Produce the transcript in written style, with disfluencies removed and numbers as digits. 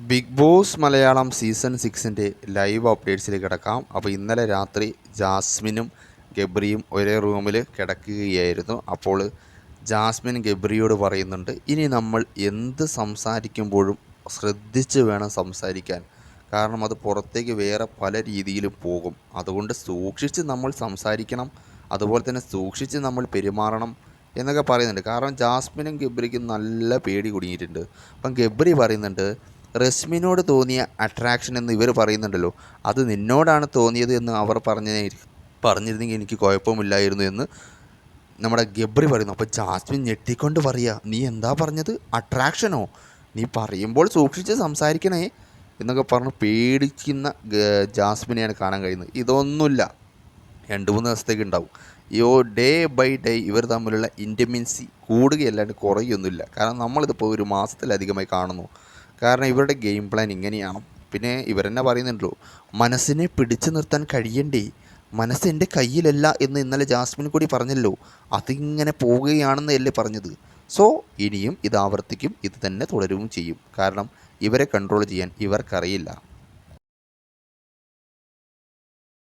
Big Boss Malayalam season 6 live അപ്ഡേറ്റ്സിലേക്ക് കിടക്കാം. അപ്പോൾ ഇന്നലെ രാത്രി ജാസ്മിനും ഗബ്രിയും ഒരേ റൂമിൽ കിടക്കുകയായിരുന്നു. അപ്പോൾ ജാസ്മിൻ ഗബ്രിയോട് പറയുന്നുണ്ട്, ഇനി നമ്മൾ എന്ത് സംസാരിക്കുമ്പോഴും ശ്രദ്ധിച്ച് വേണം സംസാരിക്കാൻ. കാരണം അത് പുറത്തേക്ക് വേറെ പല രീതിയിലും പോകും. അതുകൊണ്ട് സൂക്ഷിച്ച് നമ്മൾ സംസാരിക്കണം, അതുപോലെ തന്നെ സൂക്ഷിച്ച് നമ്മൾ പെരുമാറണം എന്നൊക്കെ പറയുന്നുണ്ട്. കാരണം ജാസ്മിനും ഗബ്രിക്കും നല്ല പേടി കുടുങ്ങിയിട്ടുണ്ട്. അപ്പം ഗബ്രി പറയുന്നുണ്ട്, റസ്മിനോട് തോന്നിയ അട്രാക്ഷൻ എന്ന് ഇവർ പറയുന്നുണ്ടല്ലോ, അത് നിന്നോടാണ് തോന്നിയത് എന്ന് അവർ പറഞ്ഞിരുന്നെങ്കിൽ എനിക്ക് കുഴപ്പമില്ലായിരുന്നു എന്ന് നമ്മുടെ ഗബ്രി പറയുന്നു. അപ്പോൾ ജാസ്മിൻ ഞെട്ടിക്കൊണ്ട് പറയുക, നീ എന്താ പറഞ്ഞത്? അട്രാക്ഷനോ? നീ പറയുമ്പോൾ സൂക്ഷിച്ച് സംസാരിക്കണേ എന്നൊക്കെ പറഞ്ഞ് പേടിക്കുന്ന ജാസ്മിനെയാണ് കാണാൻ കഴിയുന്നത്. ഇതൊന്നുമില്ല, 2-3 ദിവസത്തേക്ക് ഉണ്ടാവും. ഡേ ബൈ ഡേ ഇവർ തമ്മിലുള്ള ഇൻറ്റിമൻസി കൂടുകയല്ലാണ്ട് കുറയൊന്നുമില്ല. കാരണം നമ്മളിതിപ്പോൾ ഒരു മാസത്തിലധികമായി കാണുന്നു. കാരണം ഇവരുടെ ഗെയിം പ്ലാൻ ഇങ്ങനെയാണ്. പിന്നെ ഇവരെന്നെ പറയുന്നുണ്ടല്ലോ, മനസ്സിനെ പിടിച്ചു നിർത്താൻ കഴിയണ്ടേ, മനസ്സ് എൻ്റെ കയ്യിലല്ല എന്ന് ഇന്നലെ ജാസ്മിൻ കൂടി പറഞ്ഞല്ലോ. അതിങ്ങനെ പോവുകയാണെന്നല്ലേ പറഞ്ഞത്. സോ ഇനിയും ഇത് ആവർത്തിക്കും, ഇത് തന്നെ തുടരുകയും ചെയ്യും. കാരണം ഇവരെ കൺട്രോൾ ചെയ്യാൻ ഇവർക്കറിയില്ല.